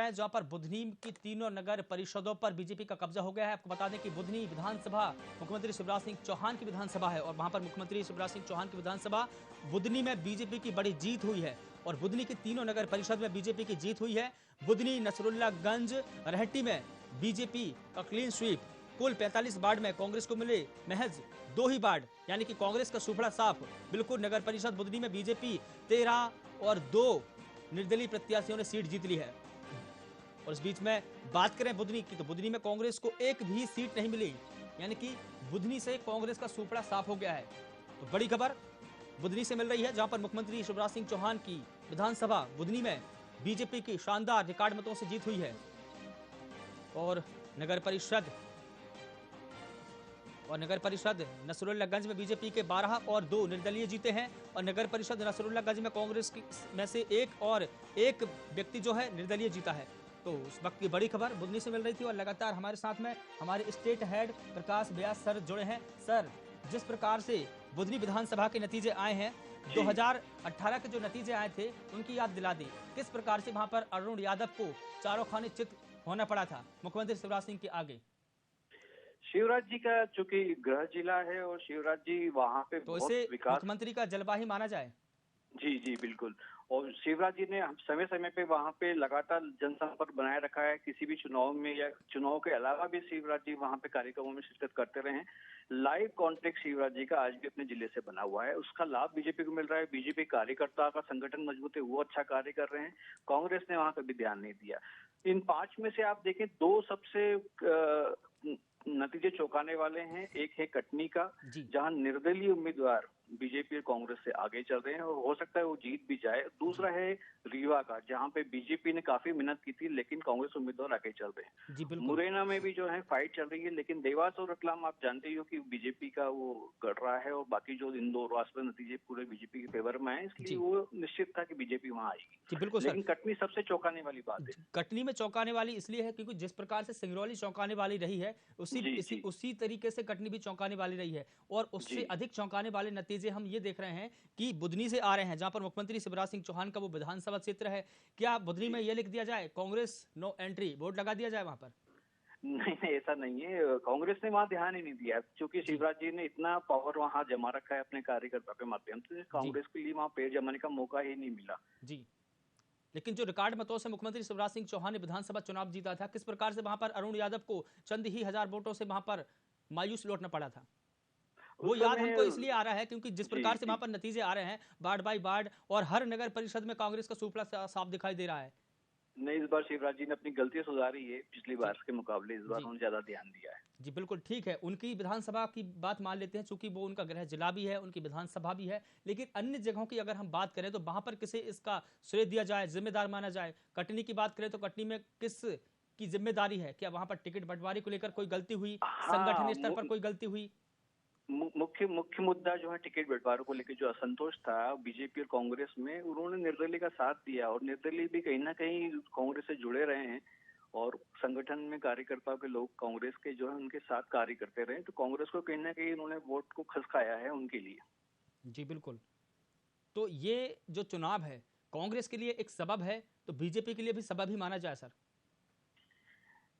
हैं जहां पर बुधनी की तीनों नगर परिषदों पर बीजेपी का कब्जा हो गया है। आपको बता दें कि बुधनी विधानसभा मुख्यमंत्री शिवराज सिंह चौहान की विधानसभा है और वहां पर मुख्यमंत्री शिवराज सिंह चौहान की विधानसभा बुधनी में बीजेपी की बड़ी जीत हुई है और बुधनी की तीनों नगर परिषद में बीजेपी की जीत हुई है। बुधनी, नसरुल्लागंज, रहट्टी में बीजेपी का क्लीन स्वीप। कुल 45 वार्ड में कांग्रेस को मिले महज 2 ही वार्ड, यानी कि कांग्रेस का सुपड़ा साफ। बिल्कुल नगर परिषद बुधनी में बीजेपी 13 और 2 निर्दलीय प्रत्याशियों ने सीट जीत ली है। और इस बीच में बात करें बुधनी की, तो बुधनी में कांग्रेस को एक भी सीट नहीं मिली, यानी कि बुधनी से कांग्रेस का सुपड़ा साफ हो गया है। तो बड़ी खबर बुधनी से मिल रही है, जहां पर मुख्यमंत्री शिवराज सिंह चौहान की विधानसभा बुधनी में बीजेपी की शानदार रिकॉर्ड मतों से जीत हुई है। और नगर परिषद नसरुल्लागंज में बीजेपी के 12 और 2 निर्दलीय जीते हैं और नगर परिषद नसरुल्लागंज में कांग्रेस में से एक व्यक्ति जो है निर्दलीय जीता है। तो उस वक्त की बड़ी खबर बुधनी से मिल रही थी और लगातार हमारे साथ में हमारे स्टेट हेड प्रकाश व्यास सर जुड़े हैं। सर, जिस प्रकार से बुधनी विधानसभा के नतीजे आए हैं, 2018 के जो नतीजे आए थे उनकी याद दिला दी। किस प्रकार से वहां पर अरुण यादव को चारों खाने चित होना पड़ा था मुख्यमंत्री शिवराज सिंह के आगे? शिवराज जी का चूंकि गृह जिला है और शिवराज जी वहां पे तो बहुत इसे विकास। मुख्यमंत्री का जलवा ही माना जाए। जी जी बिल्कुल। और शिवराज जी ने समय समय पे वहां पे लगातार जनसंपर्क बनाए रखा है। किसी भी चुनाव में या चुनाव के अलावा भी शिवराज जी वहां पे कार्यक्रमों में शिरकत करते रहे हैं। लाइव कॉन्टेक्ट शिवराज जी का आज भी अपने जिले से बना हुआ है, उसका लाभ बीजेपी को मिल रहा है। बीजेपी कार्यकर्ता का संगठन मजबूत है, वो अच्छा कार्य कर रहे हैं। कांग्रेस ने वहां कभी ध्यान नहीं दिया। इन 5 में से आप देखें, 2 सबसे नतीजे चौंकाने वाले हैं। एक है कटनी का, जी जहां निर्दलीय उम्मीदवार बीजेपी और कांग्रेस से आगे चल रहे हैं और हो सकता है वो जीत भी जाए। दूसरा है रीवा का, जहां पे बीजेपी ने काफी मेहनत की थी लेकिन कांग्रेस उम्मीदवार आगे चल रहे हैं। जी बिल्कुल। मुरैना में भी जो है फाइट चल रही है, लेकिन देवास और रतलाम आप जानते ही हो कि बीजेपी का वो गढ़ रहा है और बाकी जो इन 2 राष्ट्रीय नतीजे पूरे बीजेपी के फेवर में है, इसलिए जी वो निश्चित था कि बीजेपी वहां आएगी। जी बिल्कुल सर। लेकिन कटनी सबसे चौंकाने वाली बात है। कटनी में चौंकाने वाली इसलिए है क्योंकि जिस प्रकार से सिंगरौली चौंकाने वाली रही है, जी जी उसी तरीके से कटनी भी चौंकाने वाली रही है। और उससे जी। अधिक चौंकाने वाले नतीजे हम ये देख रहे हैं कि बुधनी से आ रहे हैं, जहां पर मुख्यमंत्री शिवराज सिंह चौहान का वो विधानसभा क्षेत्र है। क्या बुधनी में जी यह लिख दिया जाए, कांग्रेस नो एंट्री, बोर्ड लगा दिया जाए वहां पर? नहीं नहीं, ऐसा नहीं है। कांग्रेस ने वहां ध्यान ही नहीं दिया, क्योंकि जी शिवराज जी ने इतना पावर वहां जमा रखा है अपने कार्यकर्ता के माध्यम से। जी कांग्रेस के लिए वहां पैर जमाने का मौका ही नहीं मिला। जी। लेकिन जो रिकॉर्ड मतों से मुख्यमंत्री शिवराज सिंह चौहान ने विधानसभा चुनाव जीता था, किस प्रकार से वहां पर अरुण यादव को चंद ही हजार वोटों से वहां पर मायूस लौटना पड़ा था? वो उस याद समय हमको इसलिए आ रहा है क्योंकि जिस जी प्रकार से वहां जी। पर नतीजे आ रहे हैं वार्ड बाई वार्ड, और हर नगर परिषद में कांग्रेस का सुपड़ा साफ दिखाई दे रहा है। नहीं, इस बार शिवराज जी ने अपनी गलती सुधारी है। पिछली जी बार के मुकाबले इस बार जी उन्होंने ज्यादा ध्यान दिया है। जी बिल्कुल ठीक है। उनकी विधानसभा की बात मान लेते हैं, चूंकि वो उनका गृह जिला भी है, उनकी विधानसभा भी है। लेकिन अन्य जगहों की अगर हम बात करें तो वहां पर किसे इसका श्रेय दिया जाए, जिम्मेदार माना जाए? कटनी की बात करें तो कटनी में किस की जिम्मेदारी है? क्या वहां पर टिकट बंटवारे को लेकर कोई गलती हुई, हाँ, संगठन स्तर पर कोई गलती हुई? मुख्य मुख्य मुद्दा जो है टिकट बंटवारों को लेकर जो असंतोष था बीजेपी और कांग्रेस में, उन्होंने निर्दलीय का साथ दिया और निर्दलीय भी कहीं ना कहीं कांग्रेस से जुड़े रहे हैं और संगठन में कार्यकर्ताओं के लोग कांग्रेस के जो है उनके साथ कार्य करते रहे। तो कांग्रेस को कहीं ना कहीं उन्होंने वोट को खसकाया है उनके लिए। जी बिल्कुल। तो ये जो चुनाव है कांग्रेस के लिए एक सबब है, तो बीजेपी के लिए भी सबब ही माना जाए सर?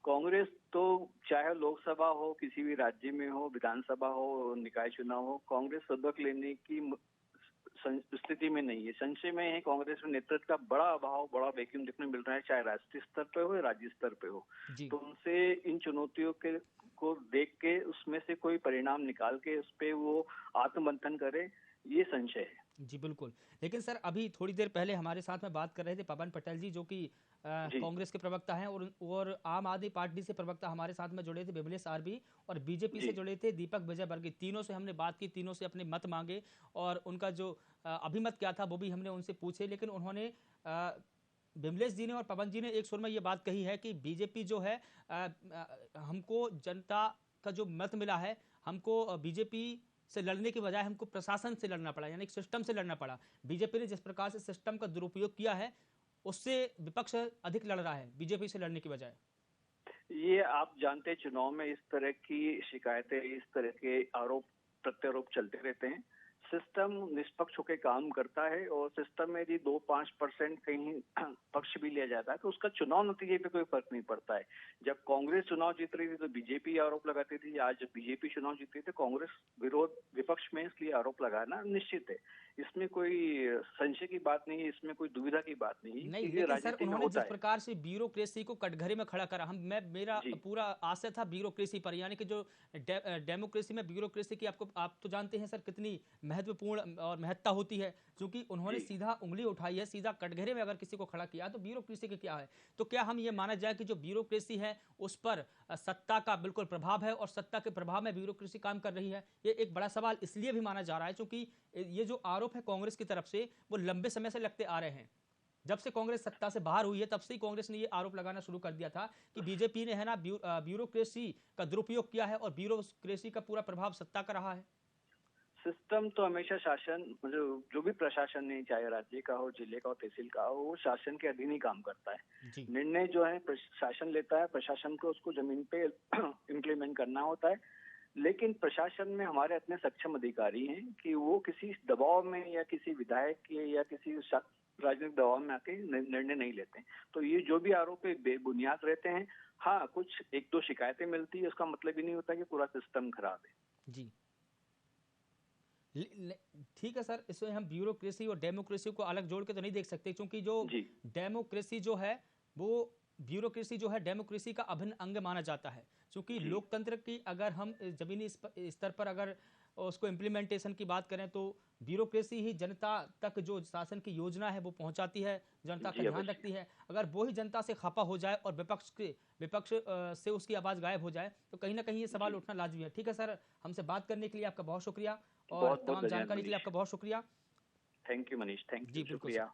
कांग्रेस तो चाहे लोकसभा हो, किसी भी राज्य में हो, विधानसभा हो, निकाय चुनाव हो, कांग्रेस सबक लेने की स्थिति में नहीं है। संशय में है कांग्रेस में नेतृत्व का बड़ा अभाव, बड़ा वैक्यूम देखने मिल रहा है, चाहे राष्ट्रीय स्तर पे हो या राज्य स्तर पे हो। जी तो उनसे इन चुनौतियों के को देख के उसमें से कोई परिणाम निकाल के उस पे वो आत्ममंथन करे, ये संशय है। जी बिल्कुल। लेकिन सर अभी थोड़ी देर पहले हमारे साथ में बात कर रहे थे पवन पटेल जी, जो कि जी कांग्रेस के प्रवक्ता हैं, और आम आदमी पार्टी से प्रवक्ता हमारे साथ में जुड़े थे विमलेश आरबी, और बीजेपी जी से जुड़े थे दीपक विजयवर्गीय। तीनों से हमने बात की, तीनों से अपने मत मांगे और उनका जो अभिमत क्या था वो भी हमने उनसे पूछे। लेकिन उन्होंने विमलेश जी ने और पवन जी ने एक सुर में ये बात कही है कि बीजेपी जो है, हमको जनता का जो मत मिला है, हमको बीजेपी से लड़ने की बजाय हमको प्रशासन से लड़ना पड़ा, यानी सिस्टम से लड़ना पड़ा। बीजेपी ने जिस प्रकार से सिस्टम का दुरुपयोग किया है, उससे विपक्ष अधिक लड़ रहा है बीजेपी से लड़ने की बजाय। ये आप जानते हैं, चुनाव में इस तरह की शिकायतें, इस तरह के आरोप प्रत्यारोप चलते रहते हैं। सिस्टम निष्पक्ष होकर काम करता है और सिस्टम में यदि 2-5% कहीं पक्ष भी लिया जाता है तो उसका चुनाव नतीजे पे कोई फर्क नहीं पड़ता है। जब कांग्रेस चुनाव जीत रही थी तो बीजेपी आरोप लगाती थी, आज बीजेपी चुनाव जीत रही थी तो कांग्रेस विपक्ष में, इसलिए आरोप लगाना निश्चित है। इसमें कोई संशय की बात नहीं है, इसमें कोई दुविधा की बात नहीं है, नहीं, ये लेकिन सर राजनीति में उन्होंने होता जिस है। प्रकार से ब्यूरोक्रेसी को कटघरे में खड़ा करा, हम मैं मेरा जी पूरा आशय था ब्यूरोक्रेसी पर, यानी कि जो डेमोक्रेसी में ब्यूरोक्रेसी की आप तो जानते हैं सर कितनी महत्वपूर्ण और महत्ता होती है, क्योंकि उन्होंने जी सीधा उंगली उठाई है, सीधा कटघरे में अगर किसी को खड़ा किया तो ब्यूरोक्रेसी का क्या है। तो क्या हम ये माना जाए कि जो ब्यूरोक्रेसी है उस पर सत्ता का बिल्कुल प्रभाव है और सत्ता के प्रभाव में ब्यूरोक्रेसी काम कर रही है? ये एक बड़ा सवाल इसलिए भी माना जा रहा है क्योंकि ये जो आरोप है कांग्रेस की तरफ से वो लंबे समय से लगते आ रहे हैं। जब से कांग्रेस सत्ता से बाहर हुई है तब से ही कांग्रेस ने ये आरोप लगाना शुरू कर दिया था कि बीजेपी ने है ना ब्यूरोक्रेसी का दुरुपयोग किया है और ब्यूरोक्रेसी का पूरा प्रभाव सत्ता का रहा है। सिस्टम तो हमेशा शासन, मतलब जो भी प्रशासन है, चाहे राज्य का हो, जिले का हो, तहसील का हो, वो शासन के अधीन ही काम करता है। जी निर्णय जो है प्रशासन लेता है, प्रशासन को उसको जमीन पे इम्प्लीमेंट करना होता है। लेकिन प्रशासन में हमारे इतने सक्षम अधिकारी हैं कि वो किसी दबाव में या किसी विधायक के या किसी राजनीतिक दबाव में आके निर्णय नहीं लेते। तो ये जो भी आरोप है बेबुनियाद रहते हैं। हाँ, कुछ 1-2 शिकायतें मिलती है, उसका मतलब ही नहीं होता कि पूरा सिस्टम खराब है। जी ठीक है सर, इसमें हम ब्यूरोक्रेसी और डेमोक्रेसी को अलग जोड़ के तो नहीं देख सकते, क्योंकि जो जी डेमोक्रेसी जो है वो ब्यूरोक्रेसी जो है डेमोक्रेसी का अभिन्न अंग माना जाता है, क्योंकि जी लोकतंत्र की अगर हम जमीनी स्तर पर अगर उसको इम्प्लीमेंटेशन की बात करें तो ब्यूरोक्रेसी ही जनता तक जो शासन की योजना है वो पहुंचाती है, जनता का जी ध्यान अवश्य। रखती है। अगर वो ही जनता से खफा हो जाए और विपक्ष से उसकी आवाज़ गायब हो जाए तो कहीं ना कहीं ये सवाल जी, उठना लाजमी है। ठीक है सर, हमसे बात करने के लिए आपका बहुत शुक्रिया और बहुत बहुत तमाम धन्यवाद जानकारी के लिए मनीष। आपका बहुत शुक्रिया। थैंक यू मनीष, थैंक जी यू, बिल्कुल सर। शुक्रिया।